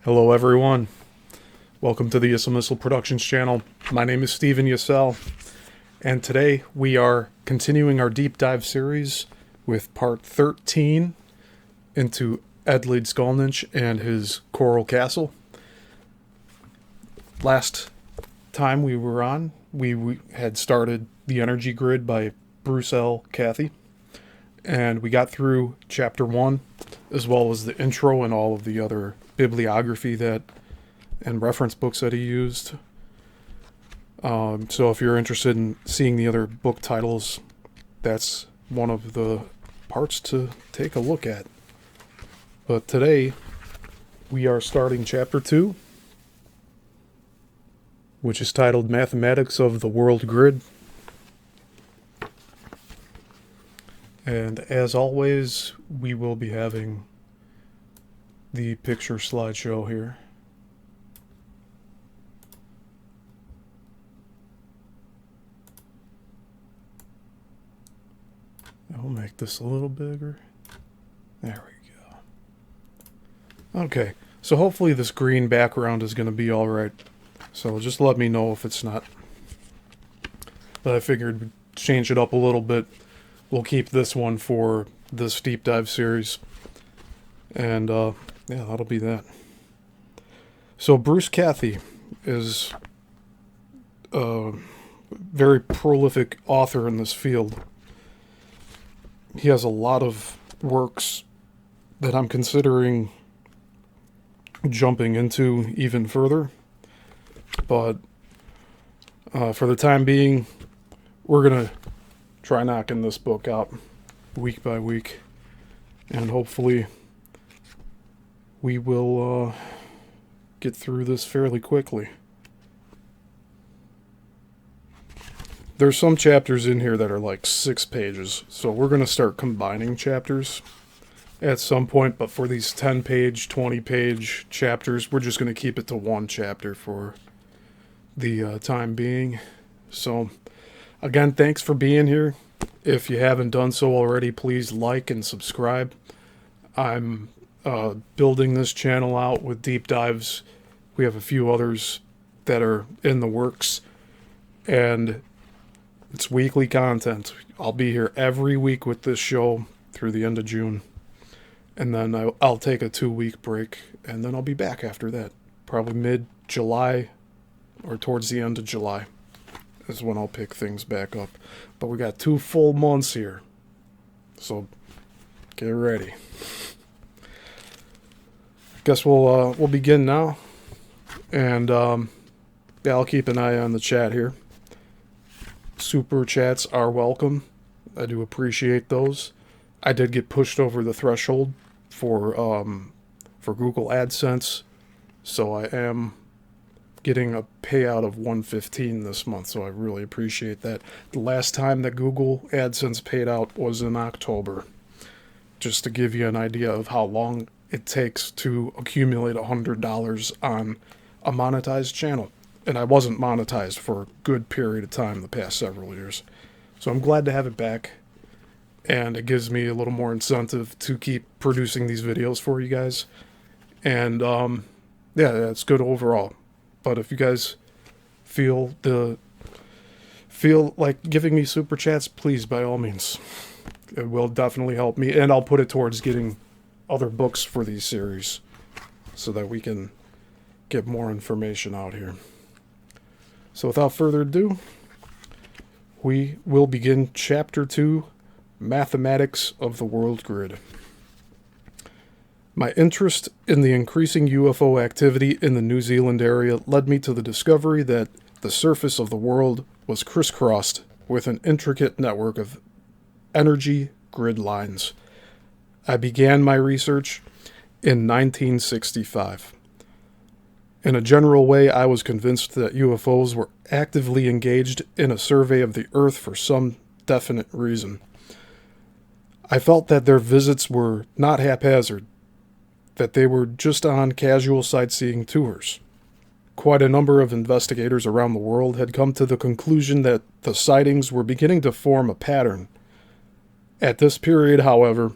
Hello everyone, welcome to the Missile Productions channel. My name is Steven Yassel, and today we are continuing our deep dive series with part 13 into Ed Leedskalnin and his Coral Castle. Last time we were on, we had started The Energy Grid by Bruce L. Cathie, and we got through chapter 1, as well as the intro and all of the other bibliography that and reference books that he used. So if you're interested in seeing the other book titles, that's one of the parts to take a look at. But today we are starting chapter 2, which is titled Mathematics of the World Grid. And as always, we will be having the picture slideshow here. I'll make this a little bigger. There we go. Okay, so hopefully this green background is going to be alright. So just let me know if it's not. But I figured we'd change it up a little bit. We'll keep this one for this deep dive series. And yeah, that'll be that. So Bruce Cathie is a very prolific author in this field. He has a lot of works that I'm considering jumping into even further. But for the time being, we're going to try knocking this book out week by week. And hopefully we will get through this fairly quickly. There's some chapters in here that are like 6 pages, so we're going to start combining chapters at some point, but for these 10-page, 20-page chapters, we're just going to keep it to one chapter for the time being. So, again, thanks for being here. If you haven't done so already, please like and subscribe. I'm building this channel out with deep dives. We have a few others that are in the works, and it's weekly content. I'll be here every week with this show through the end of June. And then I'll take a 2-week break, and then I'll be back after that. Probably mid-July or towards the end of July is when I'll pick things back up. But we got 2 full months here, so get ready. Guess we'll begin now. And yeah, I'll keep an eye on the chat here. Super chats are welcome. I do appreciate those. I did get pushed over the threshold for Google AdSense, so I am getting a payout of $115 this month, so I really appreciate that. The last time that Google AdSense paid out was in October, just to give you an idea of how long it takes to accumulate $100 on a monetized channel. And I wasn't monetized for a good period of time the past several years. So I'm glad to have it back. And it gives me a little more incentive to keep producing these videos for you guys. And yeah, it's good overall. But if you guys feel like giving me super chats, please, by all means. It will definitely help me. And I'll put it towards getting other books for these series so that we can get more information out here. So without further ado, we will begin Chapter 2, Mathematics of the World Grid. My interest in the increasing UFO activity in the New Zealand area led me to the discovery that the surface of the world was crisscrossed with an intricate network of energy grid lines. I began my research in 1965. In a general way, I was convinced that UFOs were actively engaged in a survey of the Earth for some definite reason. I felt that their visits were not haphazard, that they were just on casual sightseeing tours. Quite a number of investigators around the world had come to the conclusion that the sightings were beginning to form a pattern. At this period, however,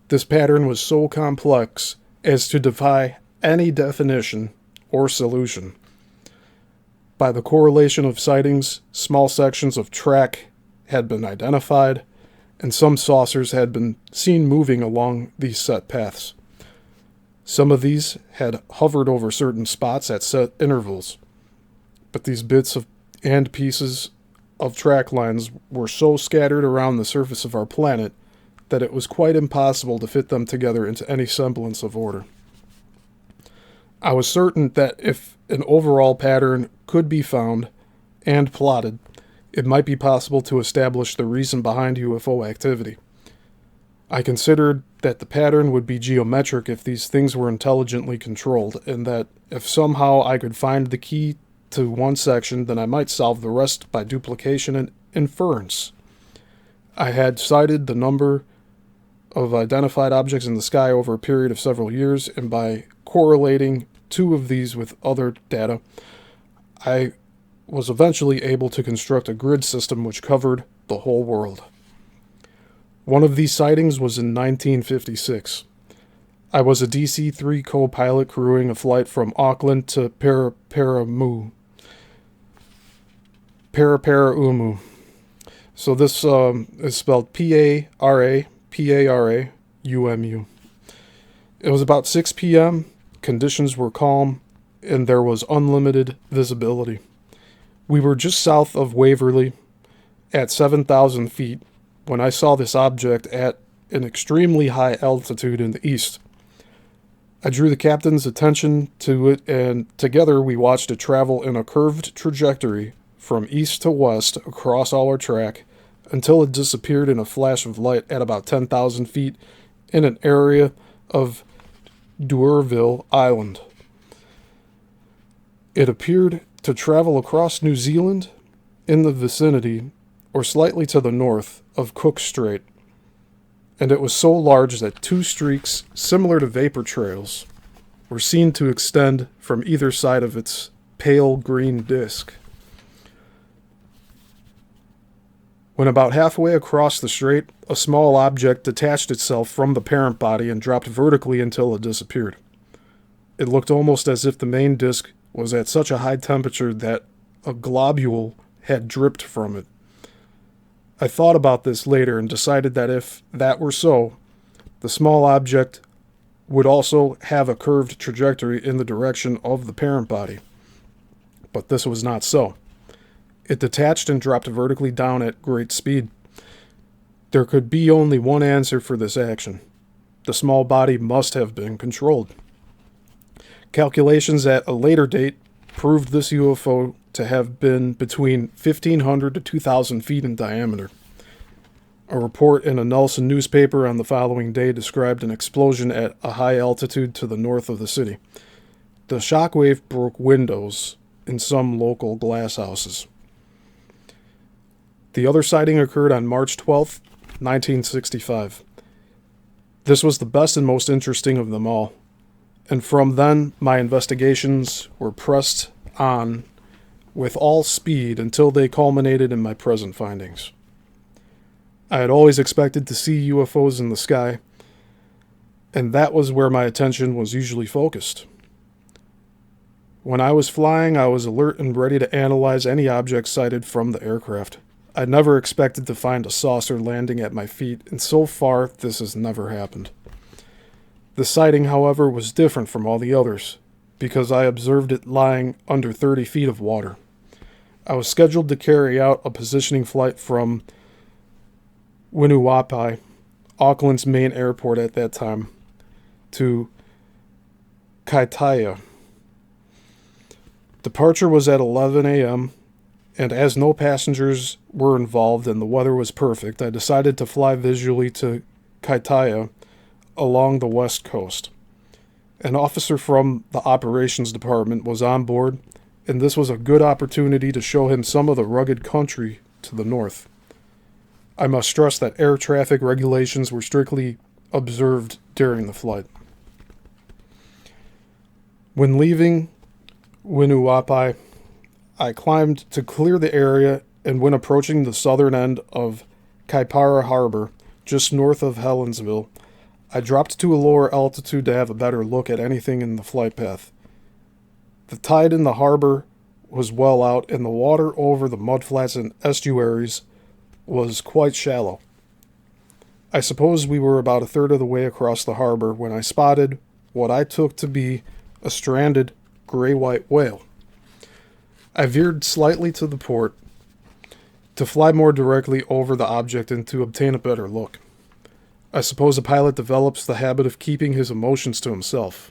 this pattern was so complex as to defy any definition or solution. By the correlation of sightings, small sections of track had been identified, and some saucers had been seen moving along these set paths. Some of these had hovered over certain spots at set intervals, but these bits and pieces of track lines were so scattered around the surface of our planet that it was quite impossible to fit them together into any semblance of order. I was certain that if an overall pattern could be found and plotted, it might be possible to establish the reason behind UFO activity. I considered that the pattern would be geometric if these things were intelligently controlled, and that if somehow I could find the key to one section, then I might solve the rest by duplication and inference. I had cited the number of identified objects in the sky over a period of several years, and by correlating 2 of these with other data, I was eventually able to construct a grid system which covered the whole world. One of these sightings was in 1956. I was a DC-3 co-pilot crewing a flight from Auckland to Paraparaumu. So this is spelled P-A-R-A-P-A-R-A-U-M-U. It was about 6 p.m., conditions were calm, and there was unlimited visibility. We were just south of Waverly at 7,000 feet when I saw this object at an extremely high altitude in the east. I drew the captain's attention to it, and together we watched it travel in a curved trajectory from east to west across our track, until it disappeared in a flash of light at about 10,000 feet in an area of D'Urville Island. It appeared to travel across New Zealand in the vicinity or slightly to the north of Cook Strait, and it was so large that two streaks similar to vapor trails were seen to extend from either side of its pale green disk. When about halfway across the strait, a small object detached itself from the parent body and dropped vertically until it disappeared. It looked almost as if the main disk was at such a high temperature that a globule had dripped from it. I thought about this later and decided that if that were so, the small object would also have a curved trajectory in the direction of the parent body. But this was not so. It detached and dropped vertically down at great speed. There could be only one answer for this action. The small body must have been controlled. Calculations at a later date proved this UFO to have been between 1,500 to 2,000 feet in diameter. A report in a Nelson newspaper on the following day described an explosion at a high altitude to the north of the city. The shockwave broke windows in some local glass houses. The other sighting occurred on March 12, 1965. This was the best and most interesting of them all, and from then my investigations were pressed on with all speed until they culminated in my present findings. I had always expected to see UFOs in the sky, and that was where my attention was usually focused. When I was flying, I was alert and ready to analyze any object sighted from the aircraft. I never expected to find a saucer landing at my feet, and so far this has never happened. The sighting, however, was different from all the others, because I observed it lying under 30 feet of water. I was scheduled to carry out a positioning flight from Winuwapai, Auckland's main airport at that time, to Kaitaia. Departure was at 11 a.m., and as no passengers were involved and the weather was perfect, I decided to fly visually to Kaitaia along the west coast. An officer from the operations department was on board, and this was a good opportunity to show him some of the rugged country to the north. I must stress that air traffic regulations were strictly observed during the flight. When leaving Winuwapai, I climbed to clear the area, and when approaching the southern end of Kaipara Harbor, just north of Helensville, I dropped to a lower altitude to have a better look at anything in the flight path. The tide in the harbor was well out, and the water over the mudflats and estuaries was quite shallow. I suppose we were about a third of the way across the harbor when I spotted what I took to be a stranded gray-white whale. I veered slightly to the port to fly more directly over the object and to obtain a better look. I suppose a pilot develops the habit of keeping his emotions to himself.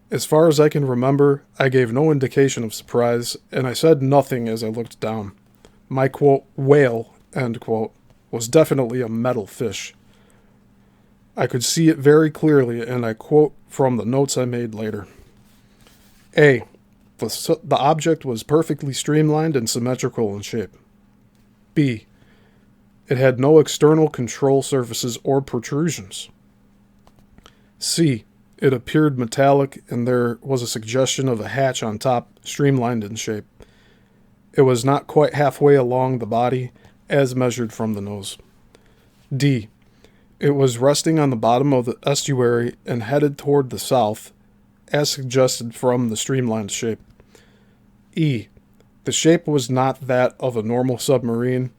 As far as I can remember, I gave no indication of surprise, and I said nothing as I looked down. My, quote, whale, end quote, was definitely a metal fish. I could see it very clearly, and I quote from the notes I made later. A. The object was perfectly streamlined and symmetrical in shape. B. It had no external control surfaces or protrusions. C. It appeared metallic, and there was a suggestion of a hatch on top, streamlined in shape. It was not quite halfway along the body, as measured from the nose. D. It was resting on the bottom of the estuary and headed toward the south, as suggested from the streamlined shape. E. The shape was not that of a normal submarine,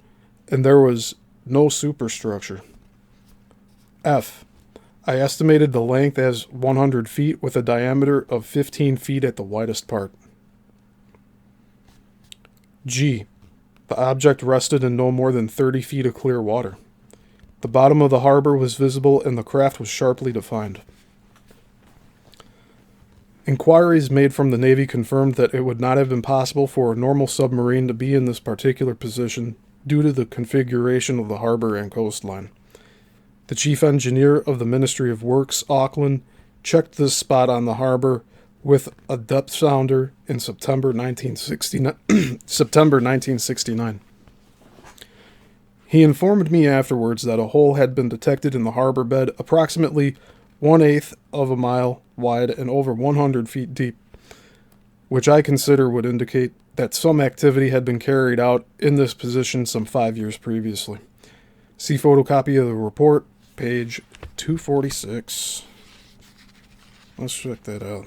and there was no superstructure. F. I estimated the length as 100 feet with a diameter of 15 feet at the widest part. G. The object rested in no more than 30 feet of clear water. The bottom of the harbor was visible and the craft was sharply defined. Inquiries made from the Navy confirmed that it would not have been possible for a normal submarine to be in this particular position due to the configuration of the harbor and coastline. The chief engineer of the Ministry of Works, Auckland, checked this spot on the harbor with a depth sounder in September 1969. He informed me afterwards that a hole had been detected in the harbor bed approximately 1/8 of a mile wide and over 100 feet deep, which I consider would indicate that some activity had been carried out in this position some 5 years previously. See photocopy of the report, page 246. Let's check that out.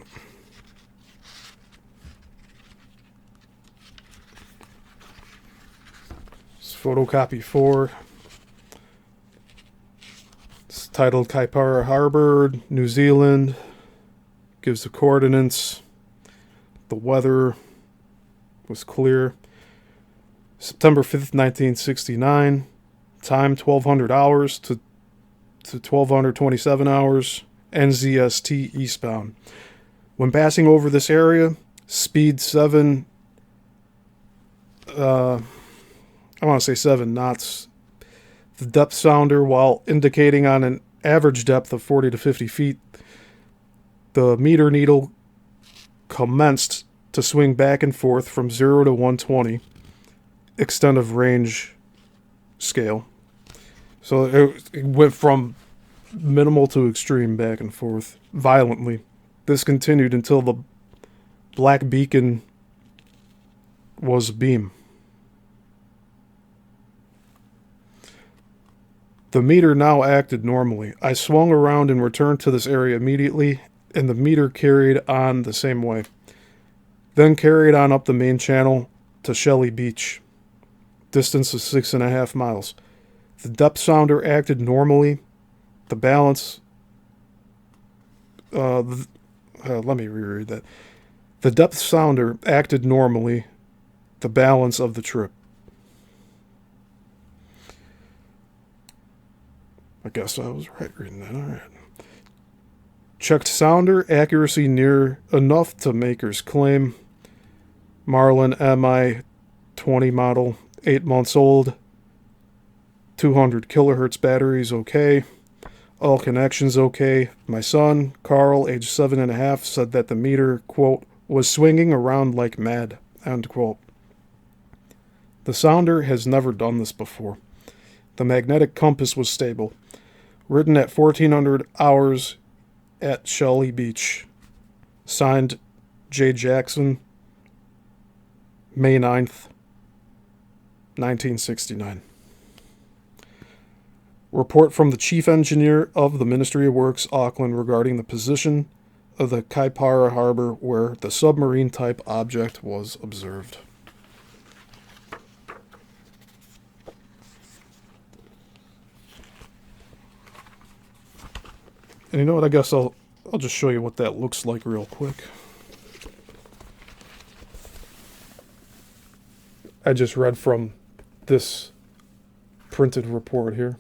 It's photocopy 4. It's titled Kaipara Harbor, New Zealand. Gives the coordinates. The weather was clear. September 5th, 1969. Time 1200 hours to 1227 hours. NZST eastbound. When passing over this area, speed 7, I want to say 7 knots. The depth sounder, while indicating on an average depth of 40 to 50 feet, the meter needle commenced to swing back and forth from 0 to 120, extent of range scale. So it went from minimal to extreme back and forth violently. This continued until the black beacon was a beam. The meter now acted normally. I swung around and returned to this area immediately, and the meter carried on the same way. Then carried on up the main channel to Shelley Beach. Distance of 6.5 miles. The depth sounder acted normally. The balance... let me reread that. The depth sounder acted normally. The balance of the trip. I guess I was right reading that. All right. Checked sounder accuracy near enough to maker's claim. Marlin MI 20 model, 8 months old. 200 kilohertz batteries okay. All connections okay. My son, Carl, age 7.5, said that the meter, quote, was swinging around like mad, end quote. The sounder has never done this before. The magnetic compass was stable. Written at 1400 hours at Shelley Beach. Signed J. Jackson, May 9th, 1969. Report from the Chief Engineer of the Ministry of Works, Auckland, regarding the position of the Kaipara Harbor where the submarine-type object was observed. And you know what? I guess I'll just show you what that looks like real quick. I just read from this printed report here.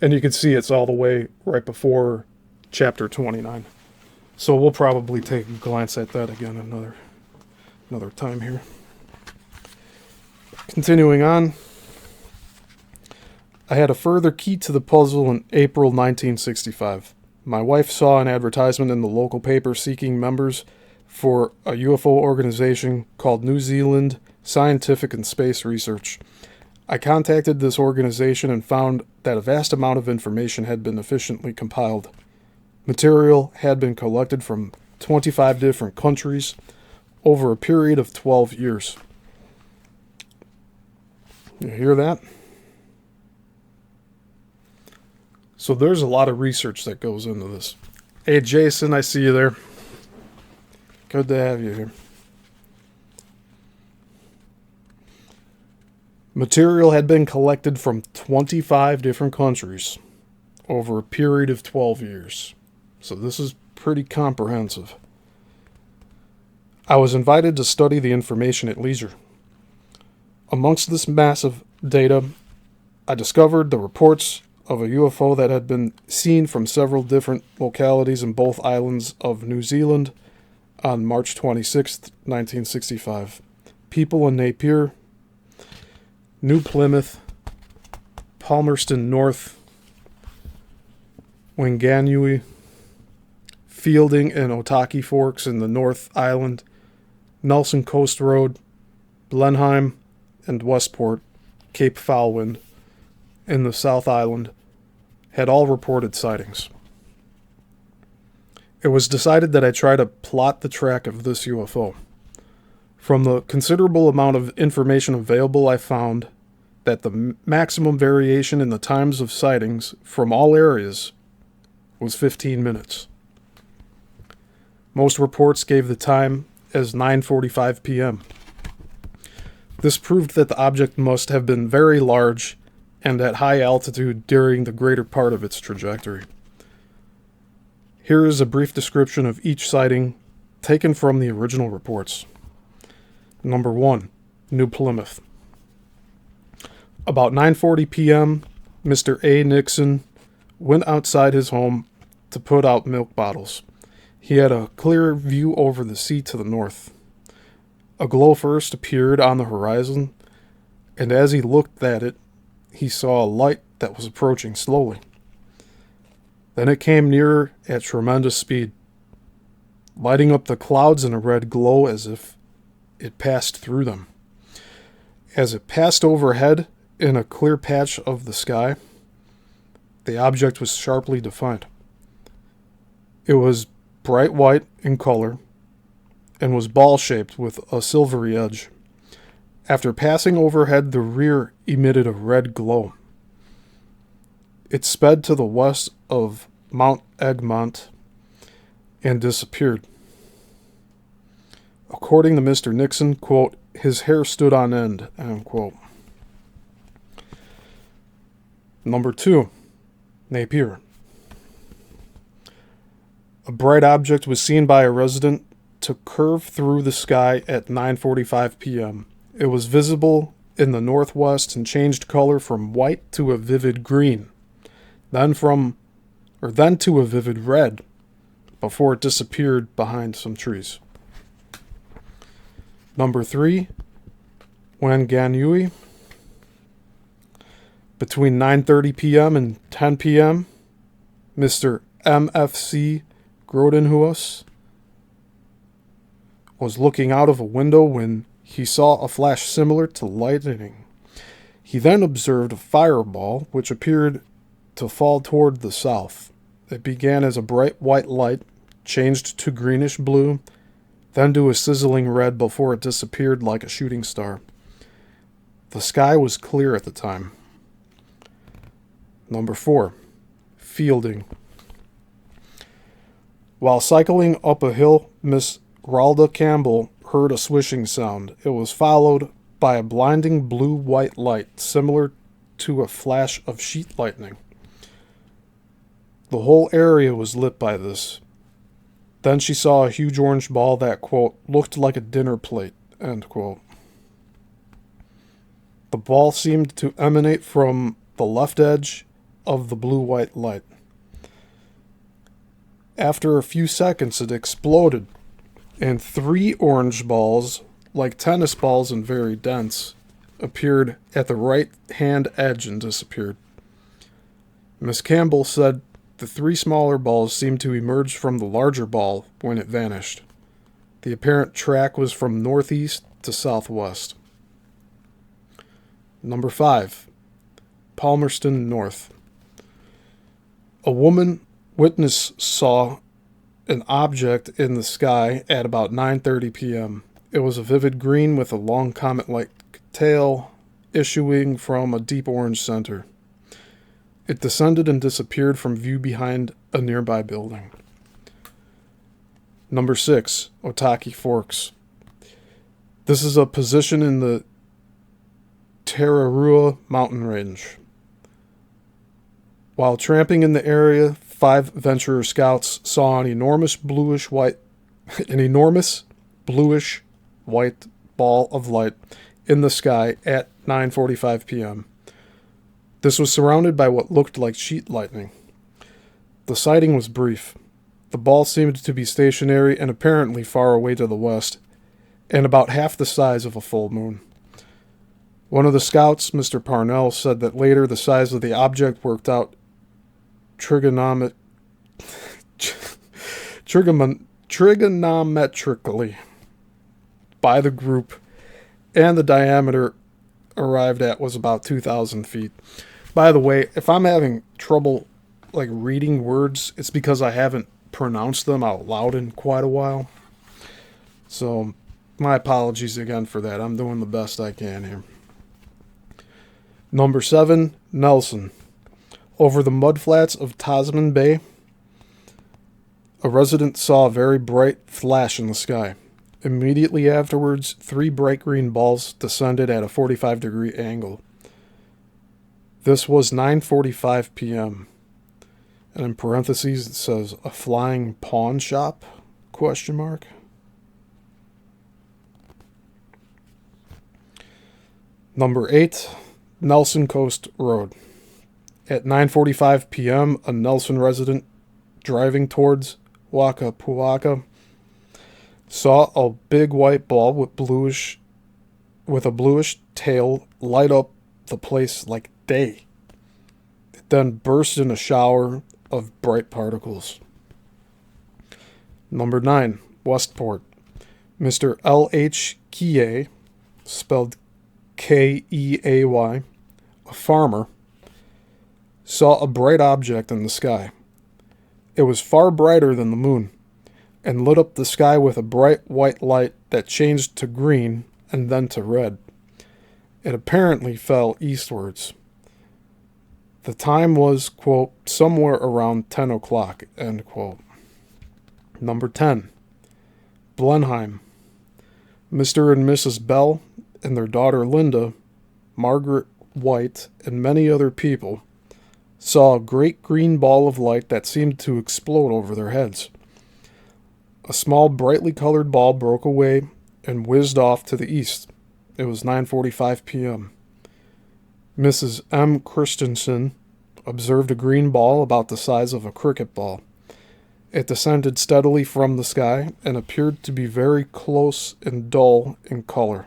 And you can see it's all the way right before chapter 29. So we'll probably take a glance at that again another time here. Continuing on. I had a further key to the puzzle in April 1965. My wife saw an advertisement in the local paper seeking members for a UFO organization called New Zealand Scientific and Space Research. I contacted this organization and found that a vast amount of information had been efficiently compiled. Material had been collected from 25 different countries over a period of 12 years. You hear that? So there's a lot of research that goes into this. Hey, Jason, I see you there. Good to have you here. Material had been collected from 25 different countries over a period of 12 years. So this is pretty comprehensive. I was invited to study the information at leisure. Amongst this massive data, I discovered the reports of a UFO that had been seen from several different localities in both islands of New Zealand on March 26, 1965. people in Napier, New Plymouth, Palmerston North, Wanganui, Fielding and Otaki Forks in the North Island, Nelson Coast Road, Blenheim, and Westport, Cape Foulwind, in the South Island, had all reported sightings. It was decided that I try to plot the track of this UFO. From the considerable amount of information available, I found that the maximum variation in the times of sightings from all areas was 15 minutes. Most reports gave the time as 9:45 p.m. This proved that the object must have been very large and at high altitude during the greater part of its trajectory. Here is a brief description of each sighting taken from the original reports. Number 1, New Plymouth. About 9:40 p.m., Mr. A. Nixon went outside his home to put out milk bottles. He had a clear view over the sea to the north. A glow first appeared on the horizon, and as he looked at it, he saw a light that was approaching slowly. Then it came nearer at tremendous speed, lighting up the clouds in a red glow as if it passed through them. As it passed overhead in a clear patch of the sky, the object was sharply defined. It was bright white in color and was ball-shaped with a silvery edge. After passing overhead, the rear emitted a red glow. It sped to the west of Mount Egmont and disappeared. According to Mr. Nixon, quote, his hair stood on end, end quote. Number 2, Napier. A bright object was seen by a resident to curve through the sky at 9:45 p.m. It was visible in the northwest and changed color from white to a vivid green, then to a vivid red, before it disappeared behind some trees. Number 3, Wanganui. Between 9:30 p.m. and 10 p.m., Mr. MFC Grodenhuis was looking out of a window when he saw a flash similar to lightning. He then observed a fireball which appeared to fall toward the south. It began as a bright white light, changed to greenish blue, then to a sizzling red before it disappeared like a shooting star. The sky was clear at the time. Number 4, Fielding. While cycling up a hill, Miss Ralda Campbell heard a swishing sound. It was followed by a blinding blue-white light, similar to a flash of sheet lightning. The whole area was lit by this. Then she saw a huge orange ball that, quote, looked like a dinner plate, end quote. The ball seemed to emanate from the left edge of the blue-white light. After a few seconds, it exploded, and 3 orange balls, like tennis balls and very dense, appeared at the right-hand edge and disappeared. Miss Campbell said the 3 smaller balls seemed to emerge from the larger ball when it vanished. The apparent track was from northeast to southwest. Number 5, Palmerston North. A woman witness saw an object in the sky at about 9:30 p.m. It was a vivid green with a long comet-like tail issuing from a deep orange center. It descended and disappeared from view behind a nearby building. Number 6, Otaki Forks. This is a position in the Tararua mountain range. While tramping in the area, 5 venturer scouts saw an enormous bluish-white ball of light in the sky at 9:45 p.m. This was surrounded by what looked like sheet lightning. The sighting was brief. The ball seemed to be stationary and apparently far away to the west, and about half the size of a full moon. One of the scouts, Mr. Parnell, said that later the size of the object worked out trigonometrically by the group, and the diameter arrived at was about 2,000 feet. By the way, if I'm having trouble like reading words, it's because I haven't pronounced them out loud in quite a while. So my apologies again for that. I'm doing the best I can here. Number 7, Nelson. Over the mudflats of Tasman Bay, a resident saw a very bright flash in the sky. Immediately afterwards, 3 bright green balls descended at a 45-degree angle. This was 9:45 p.m. And in parentheses it says, a flying pawn shop? ? Number 8, Nelson Coast Road. At 9:45 p.m., a Nelson resident driving towards Waka Puaka saw a big white ball with a bluish tail light up the place like day. It then burst in a shower of bright particles. Number 9, Westport. Mr. L.H. Keay, spelled Keay, a farmer, saw a bright object in the sky. It was far brighter than the moon, and lit up the sky with a bright white light that changed to green and then to red. It apparently fell eastwards. The time was, quote, somewhere around 10 o'clock, end quote. Number 10, Blenheim. Mr. and Mrs. Bell and their daughter Linda, Margaret White, and many other people saw a great green ball of light that seemed to explode over their heads. A small brightly colored ball broke away and whizzed off to the east. It was 9:45 p.m. Mrs. M. Christensen observed a green ball about the size of a cricket ball. It descended steadily from the sky and appeared to be very close and dull in color.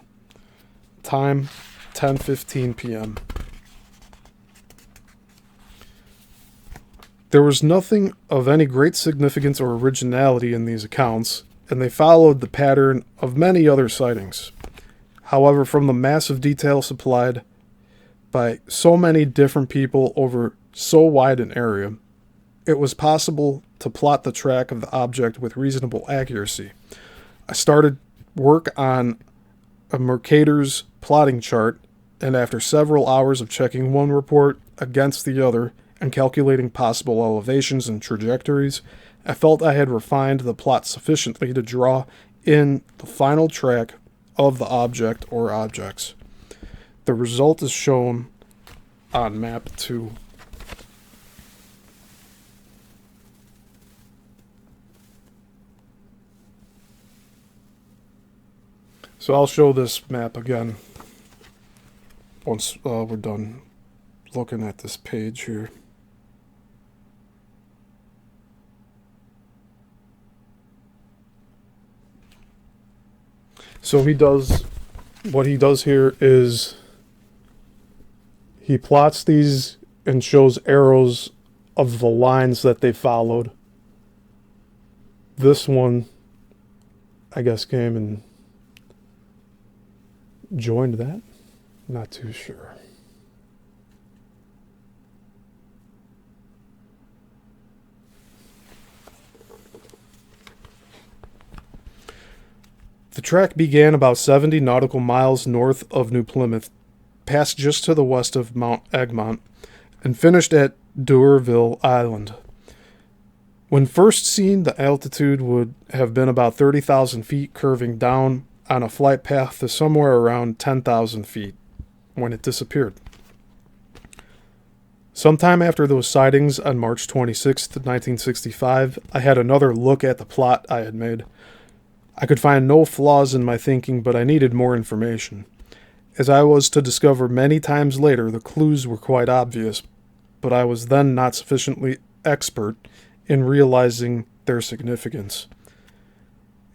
Time, 10:15 p.m. There was nothing of any great significance or originality in these accounts, and they followed the pattern of many other sightings. However, from the massive detail supplied by so many different people over so wide an area, it was possible to plot the track of the object with reasonable accuracy. I started work on a Mercator's plotting chart, and after several hours of checking one report against the other and calculating possible elevations and trajectories, I felt I had refined the plot sufficiently to draw in the final track of the object or objects. The result is shown on map 2. So I'll show this map again once we're done looking at this page here. So what he does here is he plots these and shows arrows of the lines that they followed. This one, I guess, came and joined that. Not too sure. The track began about 70 nautical miles north of New Plymouth, passed just to the west of Mount Egmont, and finished at D'Urville Island. When first seen, the altitude would have been about 30,000 feet, curving down on a flight path to somewhere around 10,000 feet when it disappeared. Sometime after those sightings on March 26, 1965, I had another look at the plot I had made. I could find no flaws in my thinking, but I needed more information. As I was to discover many times later, the clues were quite obvious, but I was then not sufficiently expert in realizing their significance.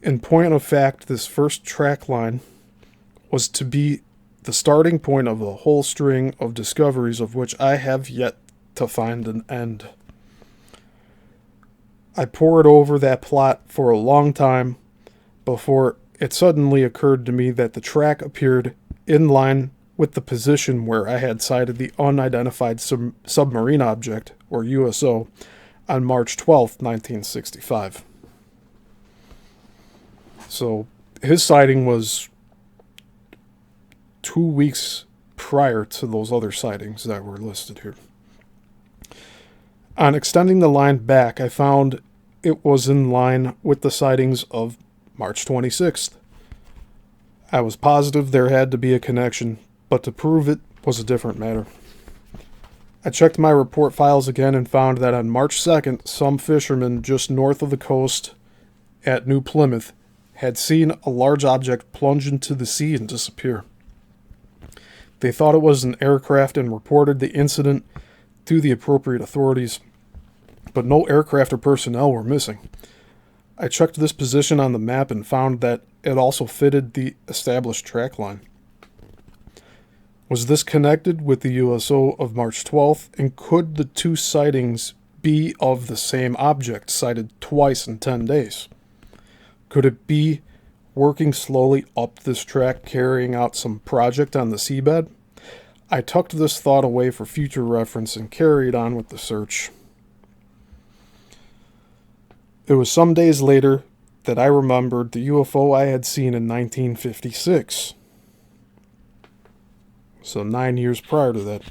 In point of fact, this first track line was to be the starting point of a whole string of discoveries of which I have yet to find an end. I pored over that plot for a long time before it suddenly occurred to me that the track appeared in line with the position where I had sighted the unidentified submarine object, or USO, on March 12th, 1965. So his sighting was 2 weeks prior to those other sightings that were listed here. On extending the line back, I found it was in line with the sightings of March 26th. I was positive there had to be a connection, but to prove it was a different matter. I checked my report files again and found that on March 2nd, some fishermen just north of the coast at New Plymouth had seen a large object plunge into the sea and disappear. They thought it was an aircraft and reported the incident to the appropriate authorities, but no aircraft or personnel were missing. I checked this position on the map and found that it also fitted the established track line. Was this connected with the USO of March 12th, and could the two sightings be of the same object sighted twice in 10 days? Could it be working slowly up this track, carrying out some project on the seabed? I tucked this thought away for future reference and carried on with the search. It was some days later that I remembered the UFO I had seen in 1956. So 9 years prior to that.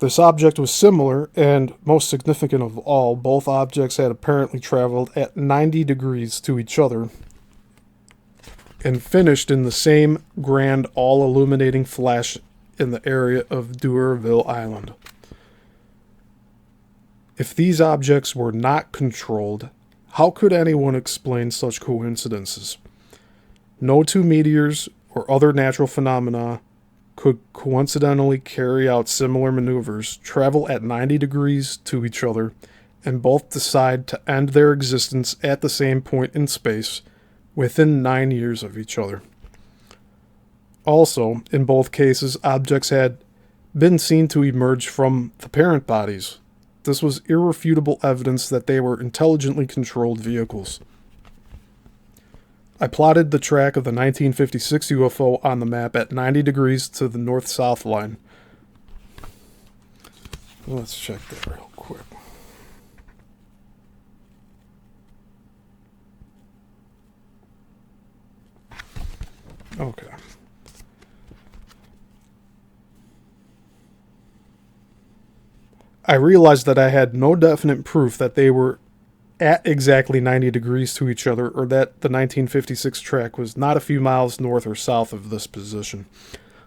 This object was similar, and most significant of all, both objects had apparently traveled at 90 degrees to each other and finished in the same grand, all-illuminating flash in the area of D'Urville Island. If these objects were not controlled, how could anyone explain such coincidences? No two meteors or other natural phenomena could coincidentally carry out similar maneuvers, travel at 90 degrees to each other, and both decide to end their existence at the same point in space within 9 years of each other. Also, in both cases, objects had been seen to emerge from the parent bodies. This was irrefutable evidence that they were intelligently controlled vehicles. I plotted the track of the 1956 UFO on the map at 90 degrees to the north-south line. Let's check that real quick. Okay. I realized that I had no definite proof that they were at exactly 90 degrees to each other, or that the 1956 track was not a few miles north or south of this position.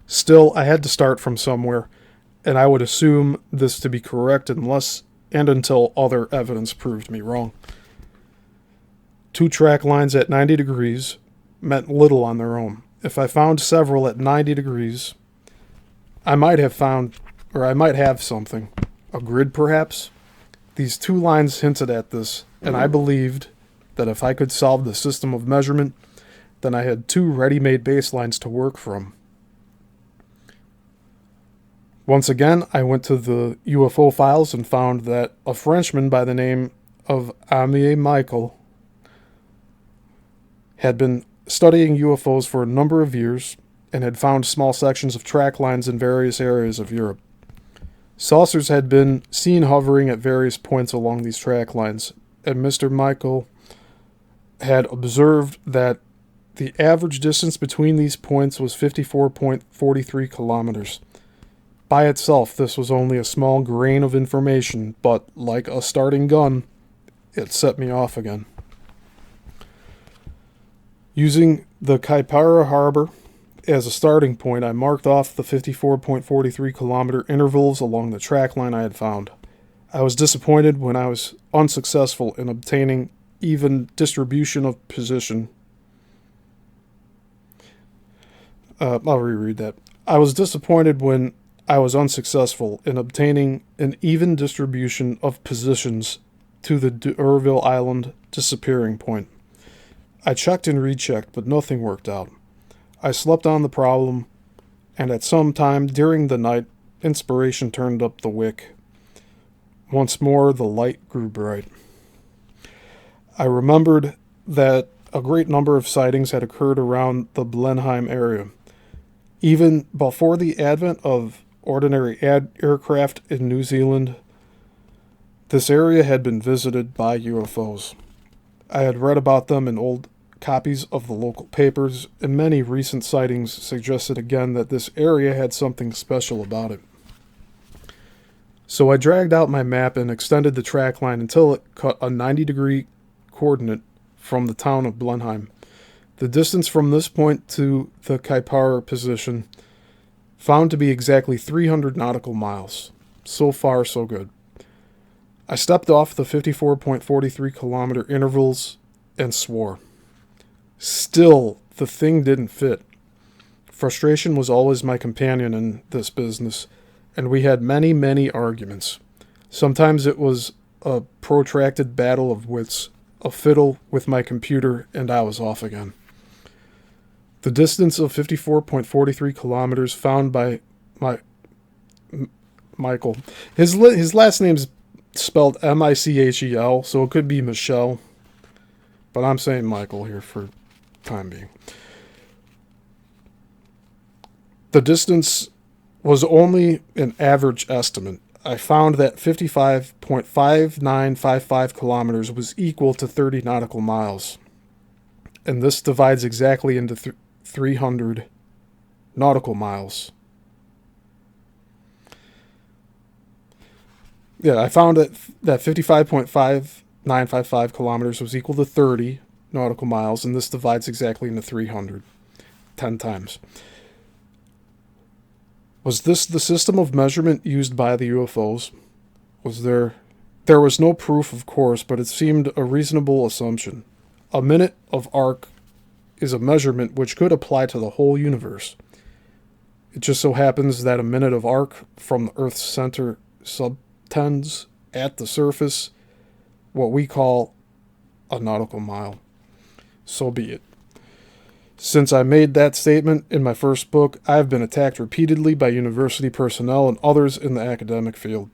Still, I had to start from somewhere, and I would assume this to be correct unless and until other evidence proved me wrong. Two track lines at 90 degrees meant little on their own. If I found several at 90 degrees, I might have something. A grid, perhaps? These two lines hinted at this, and I believed that if I could solve the system of measurement, then I had two ready-made baselines to work from. Once again, I went to the UFO files and found that a Frenchman by the name of Aimé Michael had been studying UFOs for a number of years and had found small sections of track lines in various areas of Europe. Saucers had been seen hovering at various points along these track lines, and Mr. Michael had observed that the average distance between these points was 54.43 kilometers. By itself, this was only a small grain of information, but like a starting gun, it set me off again. Using the Kaipara Harbor as a starting point, I marked off the 54.43 kilometer intervals along the track line I had found. I was disappointed when I was unsuccessful in obtaining even distribution of position. I'll reread that. I was disappointed when I was unsuccessful in obtaining an even distribution of positions to the D'Urville Island disappearing point. I checked and rechecked, but nothing worked out. I slept on the problem, and at some time during the night, inspiration turned up the wick. Once more, the light grew bright. I remembered that a great number of sightings had occurred around the Blenheim area. Even before the advent of ordinary aircraft in New Zealand, this area had been visited by UFOs. I had read about them in old copies of the local papers, and many recent sightings suggested again that this area had something special about it. So I dragged out my map and extended the track line until it cut a 90-degree coordinate from the town of Blenheim. The distance from this point to the Kaipara position found to be exactly 300 nautical miles. So far, so good. I stepped off the 54.43 kilometer intervals and swore. Still, the thing didn't fit. Frustration was always my companion in this business, and we had many, many arguments. Sometimes it was a protracted battle of wits, a fiddle with my computer, and I was off again. The distance of 54.43 kilometers found by Michael. His last name's spelled Michel, so it could be Michelle, but I'm saying Michael here for time being. The distance was only an average estimate. I found that 55.5955 kilometers was equal to 30 nautical miles. And this divides exactly into 300 nautical miles. Yeah, I found that 55.5955 kilometers was equal to 30 nautical miles, and this divides exactly into 300, 10 times. Was this the system of measurement used by the UFOs? There was no proof, of course, but it seemed a reasonable assumption. A minute of arc is a measurement which could apply to the whole universe. It just so happens that a minute of arc from the Earth's center subtends at the surface what we call a nautical mile. So be it. Since I made that statement in my first book, I have been attacked repeatedly by university personnel and others in the academic field.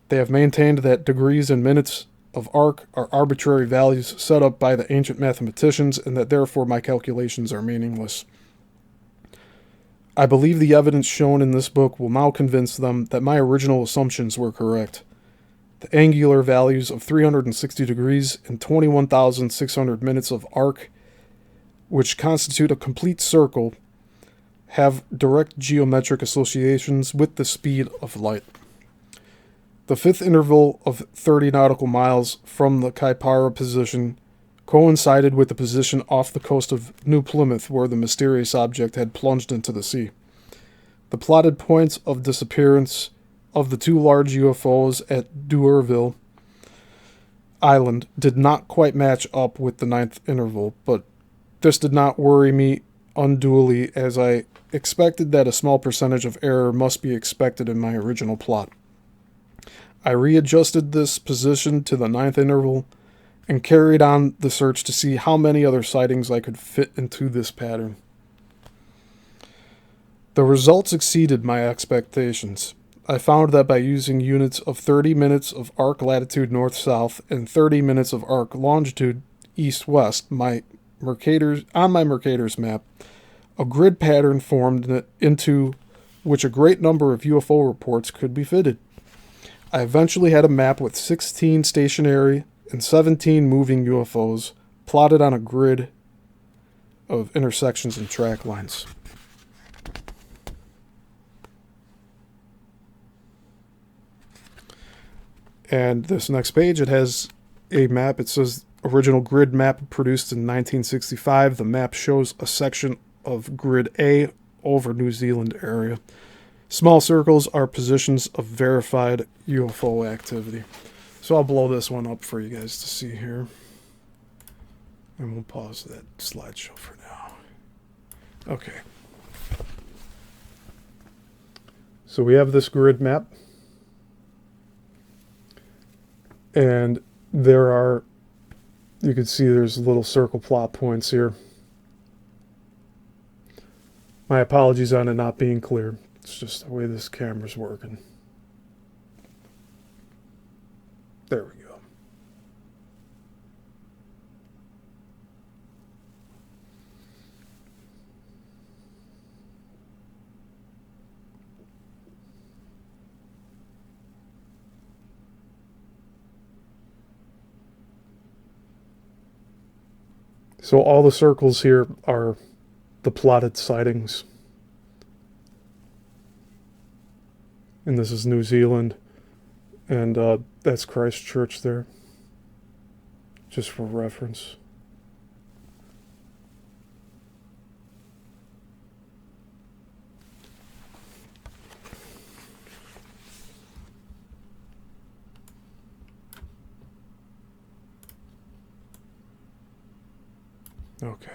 They have maintained that degrees and minutes of arc are arbitrary values set up by the ancient mathematicians and that therefore my calculations are meaningless. I believe the evidence shown in this book will now convince them that my original assumptions were correct. The angular values of 360 degrees and 21,600 minutes of arc, which constitute a complete circle, have direct geometric associations with the speed of light. The fifth interval of 30 nautical miles from the Kaipara position coincided with the position off the coast of New Plymouth where the mysterious object had plunged into the sea. The plotted points of disappearance of the two large UFOs at D'Urville Island did not quite match up with the ninth interval, but this did not worry me unduly, as I expected that a small percentage of error must be expected in my original plot. I readjusted this position to the ninth interval and carried on the search to see how many other sightings I could fit into this pattern. The results exceeded my expectations. I found that by using units of 30 minutes of arc latitude north-south and 30 minutes of arc longitude east-west, on my Mercator's map, a grid pattern formed into which a great number of UFO reports could be fitted. I eventually had a map with 16 stationary and 17 moving UFOs plotted on a grid of intersections and track lines. And this next page, it has a map. It says original grid map produced in 1965. The map shows a section of grid A over New Zealand area. Small circles are positions of verified UFO activity. So I'll blow this one up for you guys to see here. And we'll pause that slideshow for now. Okay. So we have this grid map. And there are You can see there's little circle plot points here. My apologies on it not being clear. It's just the way this camera's working. There we go. So all the circles here are the plotted sightings. And this is New Zealand. And that's Christchurch there. Just for reference. Okay.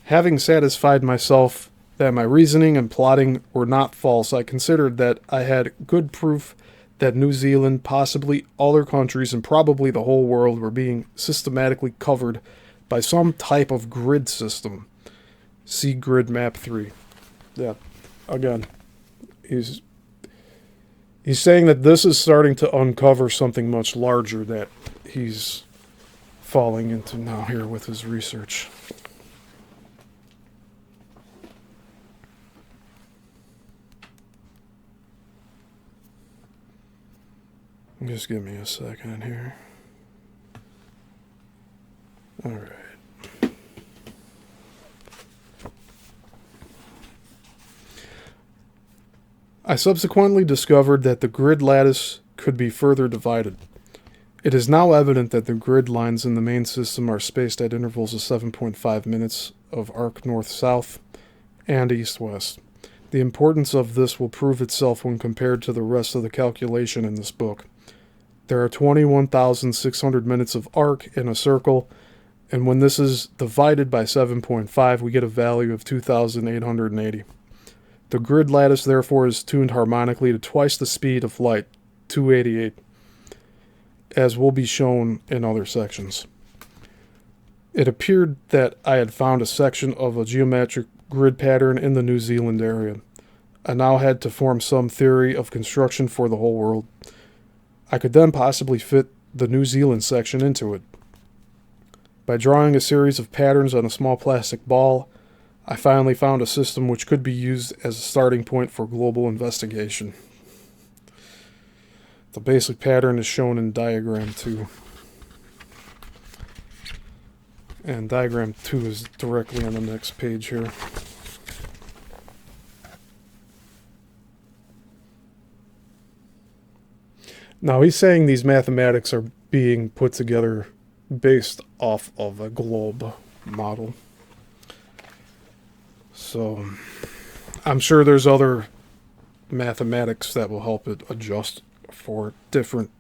Having satisfied myself that my reasoning and plotting were not false, I considered that I had good proof that New Zealand, possibly other countries, and probably the whole world were being systematically covered by some type of grid system. See grid map 3. Yeah, again, he's saying that this is starting to uncover something much larger that he's falling into now here with his research. Just give me a second here. All right. I subsequently discovered that the grid lattice could be further divided. It is now evident that the grid lines in the main system are spaced at intervals of 7.5 minutes of arc north-south and east-west. The importance of this will prove itself when compared to the rest of the calculation in this book. There are 21,600 minutes of arc in a circle, and when this is divided by 7.5, we get a value of 2,880. The grid lattice, therefore, is tuned harmonically to twice the speed of light, 288, as will be shown in other sections. It appeared that I had found a section of a geometric grid pattern in the New Zealand area. I now had to form some theory of construction for the whole world. I could then possibly fit the New Zealand section into it. By drawing a series of patterns on a small plastic ball, I finally found a system which could be used as a starting point for global investigation. The basic pattern is shown in diagram 2. And diagram 2 is directly on the next page here. Now he's saying these mathematics are being put together based off of a globe model. So I'm sure there's other mathematics that will help it adjust for different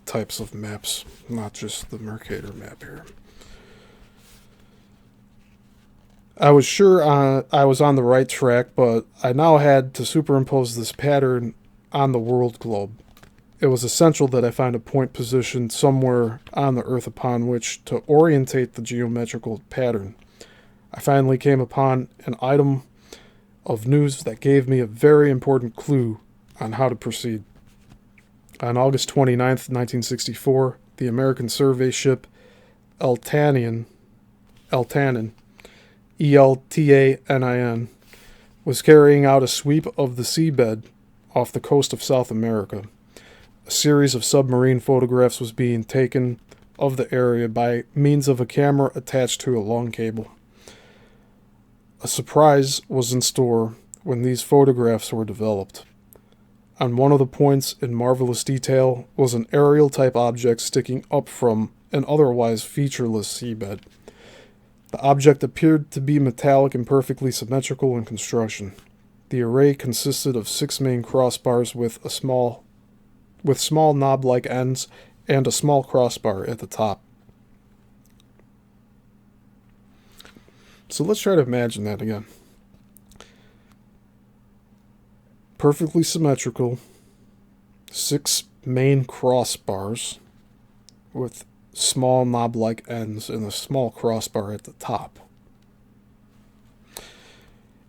types of maps, not just the Mercator map here. I was sure I was on the right track, but I now had to superimpose this pattern on the world globe. It was essential that I find a point positioned somewhere on the Earth upon which to orientate the geometrical pattern. I finally came upon an item of news that gave me a very important clue on how to proceed. On August 29th, 1964, the American survey ship Eltanin, Eltanin, was carrying out a sweep of the seabed off the coast of South America. A series of submarine photographs was being taken of the area by means of a camera attached to a long cable. A surprise was in store when these photographs were developed. On one of the points in marvelous detail was an aerial-type object sticking up from an otherwise featureless seabed. The object appeared to be metallic and perfectly symmetrical in construction. The array consisted of 6 main crossbars with small knob-like ends and a small crossbar at the top. So let's try to imagine that again. Perfectly symmetrical, 6 main crossbars with small knob-like ends and a small crossbar at the top.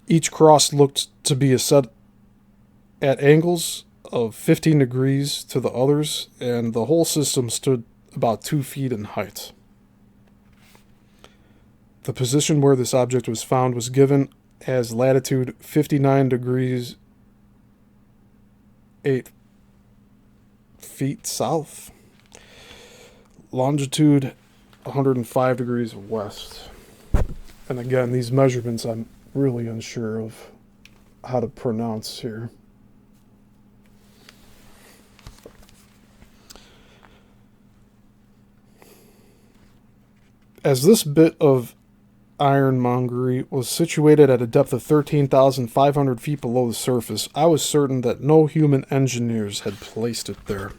Each cross looked to be set at angles of 15 degrees to the others, and the whole system stood about 2 feet in height. The position where this object was found was given as latitude 59 degrees 8 feet south, longitude 105 degrees west. And again, these measurements I'm really unsure of how to pronounce here. As this bit of ironmongery was situated at a depth of 13,500 feet below the surface, I was certain that no human engineers had placed it there.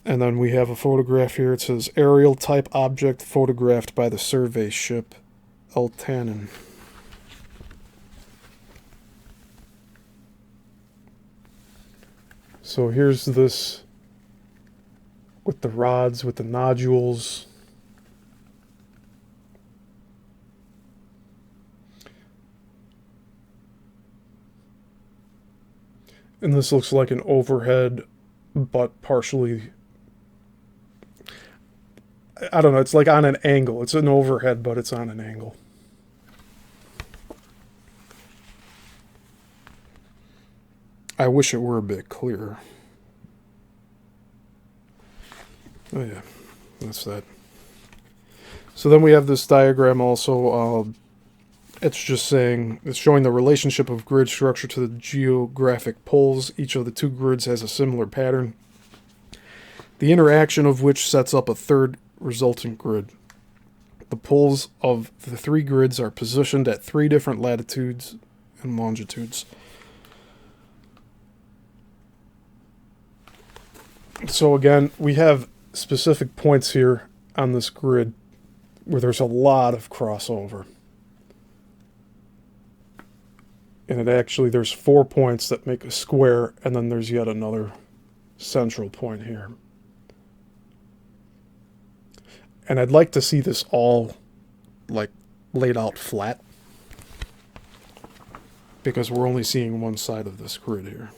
And then we have a photograph here. It says aerial type object photographed by the survey ship Leedskalnin. So here's this with the rods, with the nodules. And this looks like an overhead, but partially, I don't know, it's like on an angle. It's an overhead, but it's on an angle. I wish it were a bit clearer. Oh yeah, that's that. So then we have this diagram also. It's just saying, it's showing the relationship of grid structure to the geographic poles. Each of the 2 grids has a similar pattern, the interaction of which sets up a third resultant grid. The poles of the 3 grids are positioned at 3 different latitudes and longitudes. So again, we have specific points here on this grid where there's a lot of crossover. And it actually, there's 4 points that make a square, and then there's yet another central point here. And I'd like to see this all like laid out flat, because we're only seeing one side of this grid here.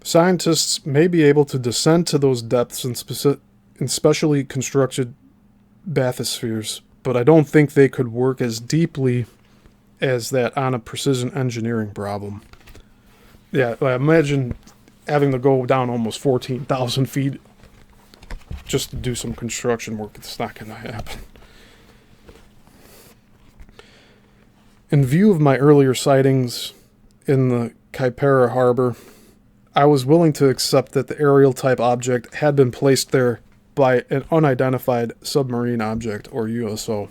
Scientists may be able to descend to those depths in specially constructed bathyspheres, but I don't think they could work as deeply as that on a precision engineering problem. Yeah, imagine having to go down almost 14,000 feet just to do some construction work. It's not going to happen. In view of my earlier sightings in the Kaipara Harbor, I was willing to accept that the aerial type object had been placed there by an unidentified submarine object, or USO.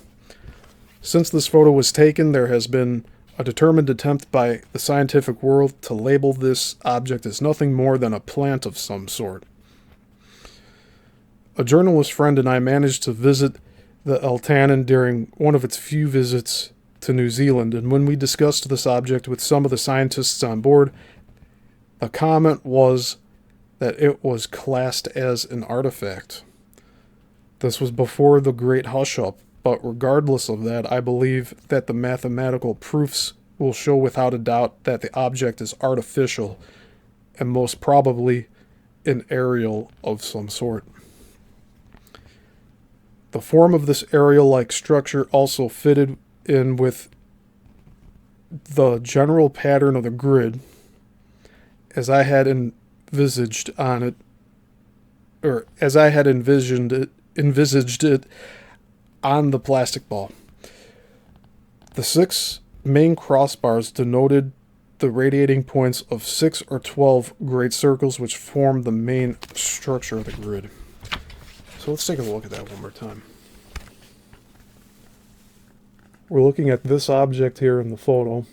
Since this photo was taken, there has been a determined attempt by the scientific world to label this object as nothing more than a plant of some sort. A journalist friend and I managed to visit the Leedskalnin during one of its few visits to New Zealand, and when we discussed this object with some of the scientists on board, the comment was that it was classed as an artifact. This was before the great hush-up, but regardless of that, I believe that the mathematical proofs will show without a doubt that the object is artificial and most probably an aerial of some sort. The form of this aerial-like structure also fitted in with the general pattern of the grid as I had envisaged it on the plastic ball. The 6 main crossbars denoted the radiating points of 6 or 12 great circles which form the main structure of the grid. So let's take a look at that one more time. We're looking at this object here in the photo,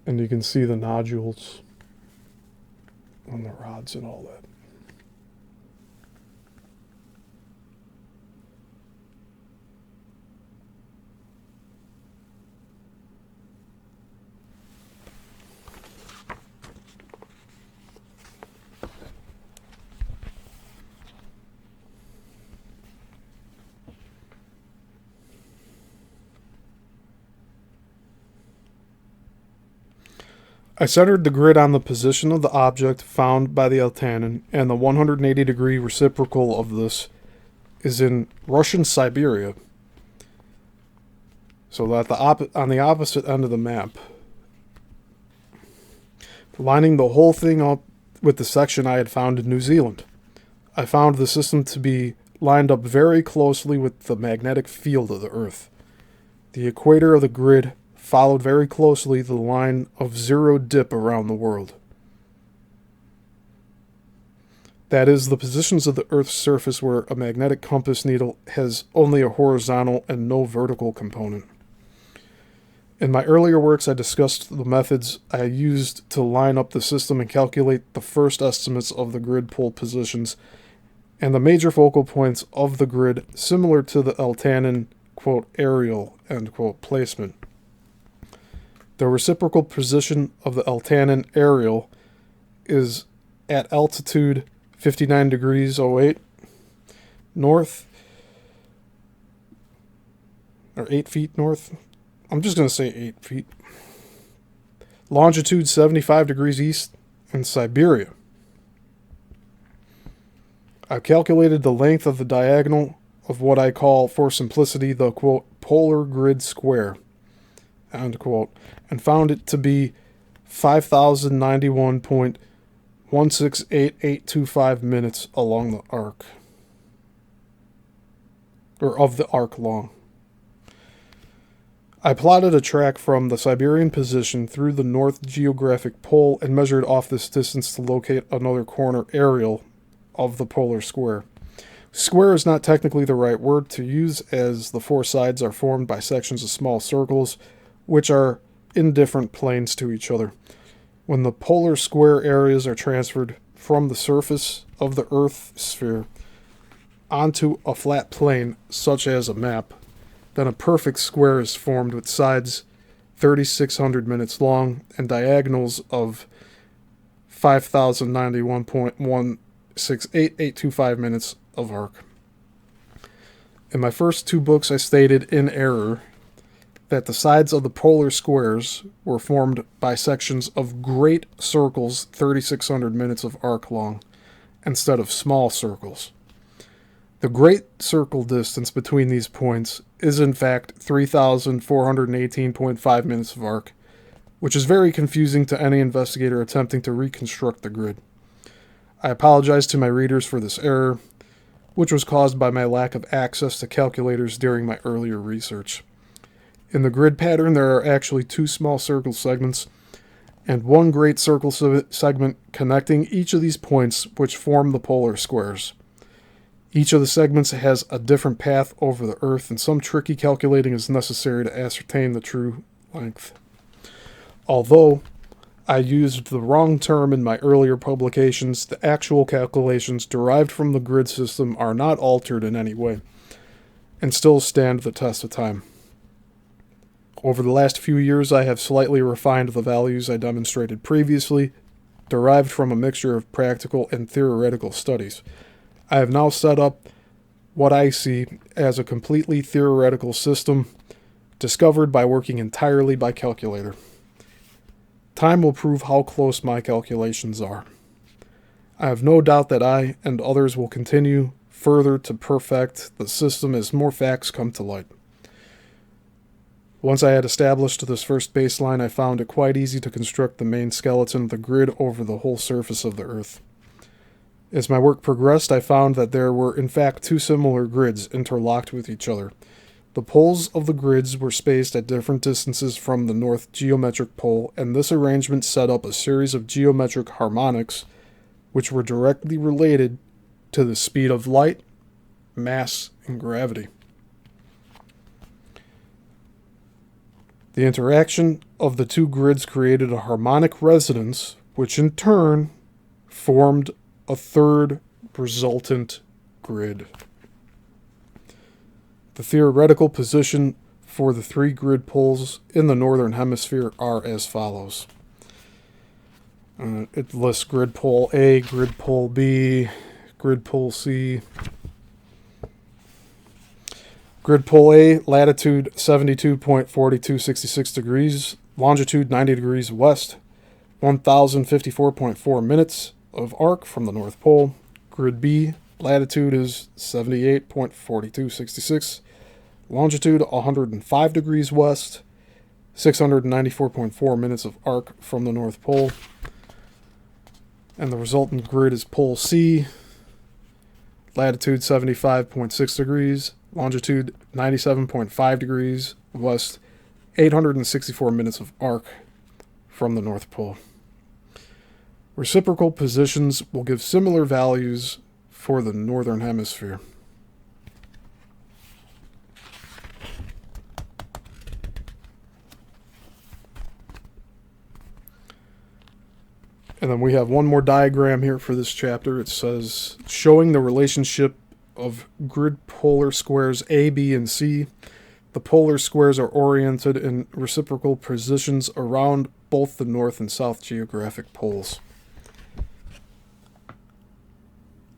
and you can see the nodules on the rods and all that. I centered the grid on the position of the object found by the Altanin, and the 180-degree reciprocal of this is in Russian Siberia. So that on the opposite end of the map. Lining the whole thing up with the section I had found in New Zealand. I found the system to be lined up very closely with the magnetic field of the Earth. The equator of the grid followed very closely the line of zero dip around the world. That is, the positions of the Earth's surface where a magnetic compass needle has only a horizontal and no vertical component. In my earlier works, I discussed the methods I used to line up the system and calculate the first estimates of the grid pole positions and the major focal points of the grid, similar to the Altanin, quote, aerial, end quote, placement. The reciprocal position of the Altanin aerial is at altitude 59 degrees 08 north, or 8 feet north. I'm just going to say 8 feet. Longitude 75 degrees east in Siberia. I've calculated the length of the diagonal of what I call, for simplicity, the, quote, polar grid square, end quote, and found it to be 5,091.168825 minutes along the arc. Or of the arc long. I plotted a track from the Siberian position through the North Geographic Pole and measured off this distance to locate another corner aerial of the polar square. Square is not technically the right word to use, as the four sides are formed by sections of small circles, which are in different planes to each other. When the polar square areas are transferred from the surface of the Earth sphere onto a flat plane, such as a map, then a perfect square is formed with sides 3,600 minutes long and diagonals of 5,091.168825 minutes of arc. In my first two books, I stated in error that the sides of the polar squares were formed by sections of great circles 3,600 minutes of arc long instead of small circles. The great circle distance between these points is in fact 3,418.5 minutes of arc, which is very confusing to any investigator attempting to reconstruct the grid. I apologize to my readers for this error, which was caused by my lack of access to calculators during my earlier research. In the grid pattern, there are actually two small circle segments and one great circle segment connecting each of these points, which form the polar squares. Each of the segments has a different path over the Earth, and some tricky calculating is necessary to ascertain the true length. Although I used the wrong term in my earlier publications, the actual calculations derived from the grid system are not altered in any way, and still stand the test of time. Over the last few years, I have slightly refined the values I demonstrated previously, derived from a mixture of practical and theoretical studies. I have now set up what I see as a completely theoretical system discovered by working entirely by calculator. Time will prove how close my calculations are. I have no doubt that I and others will continue further to perfect the system as more facts come to light. Once I had established this first baseline, I found it quite easy to construct the main skeleton of the grid over the whole surface of the Earth. As my work progressed, I found that there were in fact two similar grids interlocked with each other. The poles of the grids were spaced at different distances from the north geometric pole, and this arrangement set up a series of geometric harmonics which were directly related to the speed of light, mass, and gravity. The interaction of the two grids created a harmonic resonance, which in turn formed a third resultant grid. The theoretical position for the three grid poles in the northern hemisphere are as follows. It lists grid pole A, grid pole B, grid pole C. Grid pole A, latitude 72.4266 degrees, longitude 90 degrees west, 1,054.4 minutes of arc from the North Pole. Grid B, latitude is 78.4266. Longitude 105 degrees west. 694.4 minutes of arc from the North Pole. And the resultant grid is Pole C. Latitude 75.6 degrees. Longitude 97.5 degrees west. 864 minutes of arc from the North Pole. Reciprocal positions will give similar values for the Northern Hemisphere. And then we have one more diagram here for this chapter. It says, showing the relationship of grid polar squares A, B, and C. The polar squares are oriented in reciprocal positions around both the north and south geographic poles.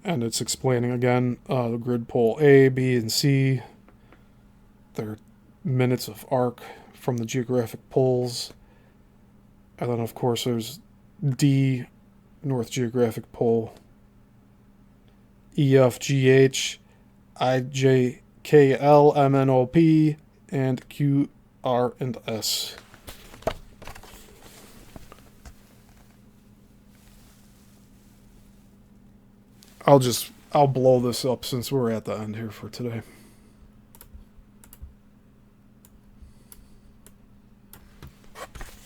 And it's explaining again the grid pole A, B, and C, their minutes of arc from the geographic poles. And then, of course, there's D, North Geographic Pole, E, F, G, H, I, J, K, L, M, N, O, P, and Q, R, and S. I'll blow this up since we're at the end here for today.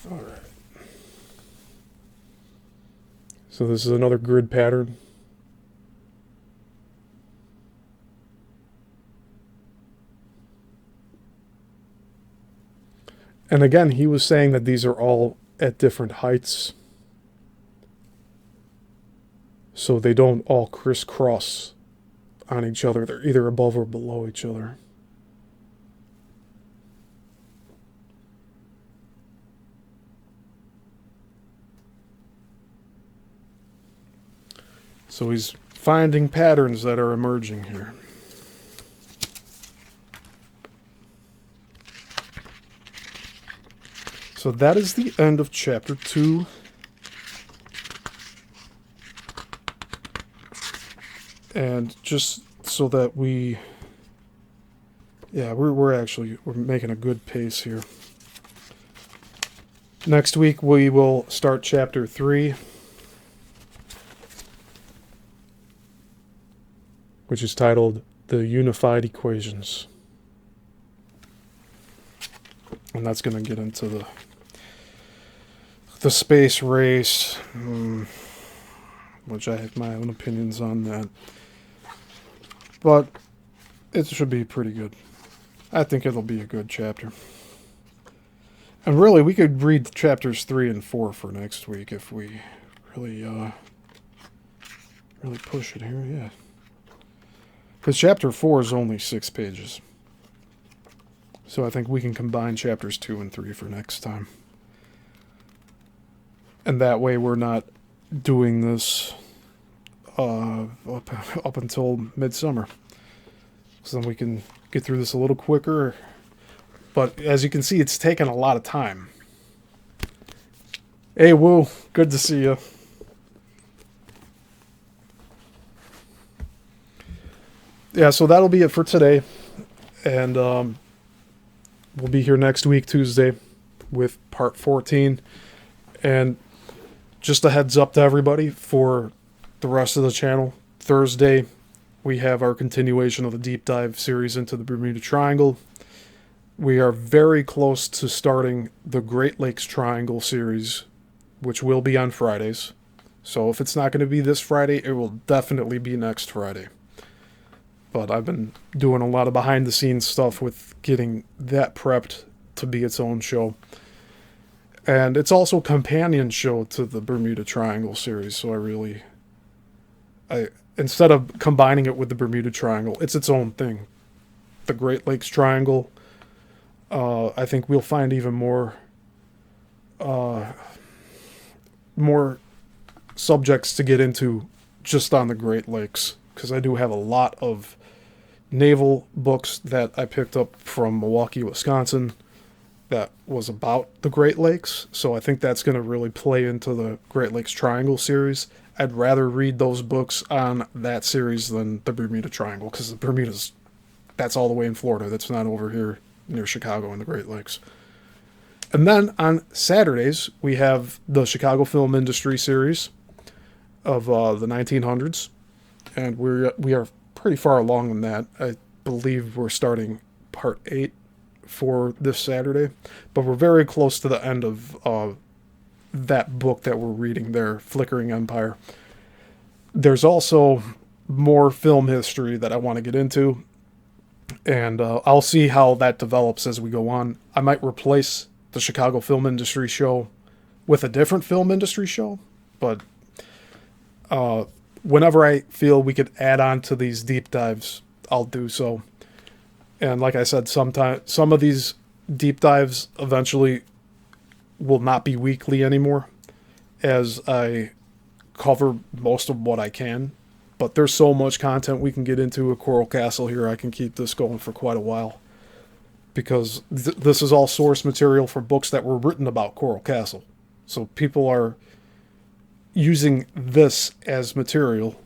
All right. So this is another grid pattern. And again, he was saying that these are all at different heights. So they don't all crisscross on each other. They're either above or below each other. So he's finding patterns that are emerging here. So that is the end of chapter 2. And just so that we're making a good pace here. Next week we will start chapter 3, which is titled The Unified Equations. And that's going to get into the space race, which I have my own opinions on that. But it should be pretty good. I think it'll be a good chapter. And really, we could read chapters 3 and 4 for next week if we really push it here, yeah. Because chapter 4 is only 6 pages. So I think we can combine chapters 2 and 3 for next time. And that way we're not doing this up until midsummer. So then we can get through this a little quicker. But as you can see, it's taken a lot of time. Hey, Woo, good to see you. Yeah, so that'll be it for today. And we'll be here next week, Tuesday, with part 14. And just a heads up to everybody for the rest of the channel. Thursday, we have our continuation of the deep dive series into the Bermuda Triangle. We are very close to starting the Great Lakes Triangle series, which will be on Fridays. So if it's not going to be this Friday, it will definitely be next Friday. But I've been doing a lot of behind-the-scenes stuff with getting that prepped to be its own show. And it's also a companion show to the Bermuda Triangle series, so instead of combining it with the Bermuda Triangle, it's its own thing. The Great Lakes Triangle, I think we'll find even more subjects to get into just on the Great Lakes, because I do have a lot of naval books that I picked up from Milwaukee, Wisconsin, that was about the Great Lakes. So I think that's going to really play into the Great Lakes Triangle series. I'd rather read those books on that series than the Bermuda Triangle, because the Bermuda's, that's all the way in Florida. That's not over here near Chicago and the Great Lakes. And then on Saturdays, we have the Chicago Film Industry series of the 1900s. And we are pretty far along in that. I believe we're starting part 8 for this Saturday. But we're very close to the end of that book that we're reading there, Flickering Empire. There's also more film history that I want to get into. And I'll see how that develops as we go on. I might replace the Chicago Film Industry show with a different film industry show. But whenever I feel we could add on to these deep dives, I'll do so. And like I said, some of these deep dives eventually will not be weekly anymore, as I cover most of what I can. But there's so much content we can get into with Coral Castle here, I can keep this going for quite a while. Because this is all source material for books that were written about Coral Castle. So people are using this as material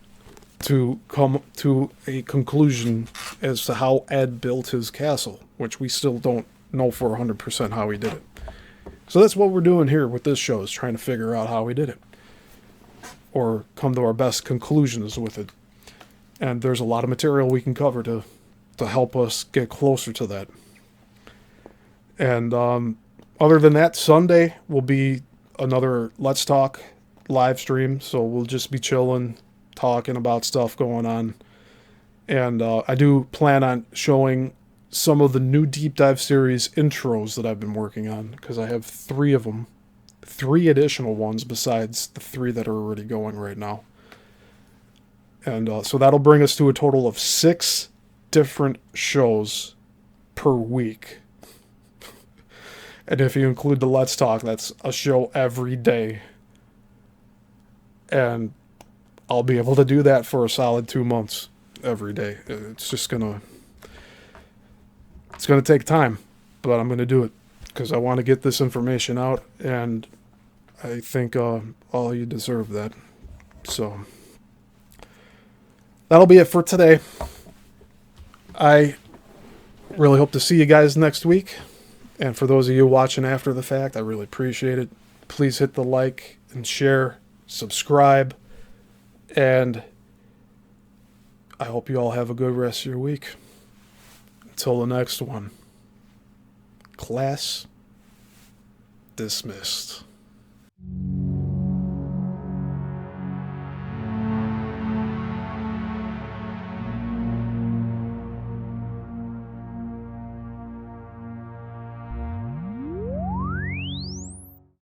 to come to a conclusion as to how Ed built his castle, which we still don't know for 100% how he did it. So that's what we're doing here with this show, is trying to figure out how he did it, or come to our best conclusions with it. And there's a lot of material we can cover to help us get closer to that. And other than that, Sunday will be another Let's Talk live stream, so we'll just be chilling, talking about stuff going on. And I do plan on showing some of the new Deep Dive series intros that I've been working on, because I have 3 of them. 3 additional ones besides the 3 that are already going right now. And so that'll bring us to a total of 6 different shows per week. And if you include the Let's Talk, that's a show every day. And I'll be able to do that for a solid 2 months every day. It's just gonna take time, but I'm gonna do it because I want to get this information out, and I think all you deserve that. So that'll be it for today. I really hope to see you guys next week. And for those of you watching after the fact, I really appreciate it. Please hit the like and share, subscribe, and I hope you all have a good rest of your week. Until the next one, class dismissed.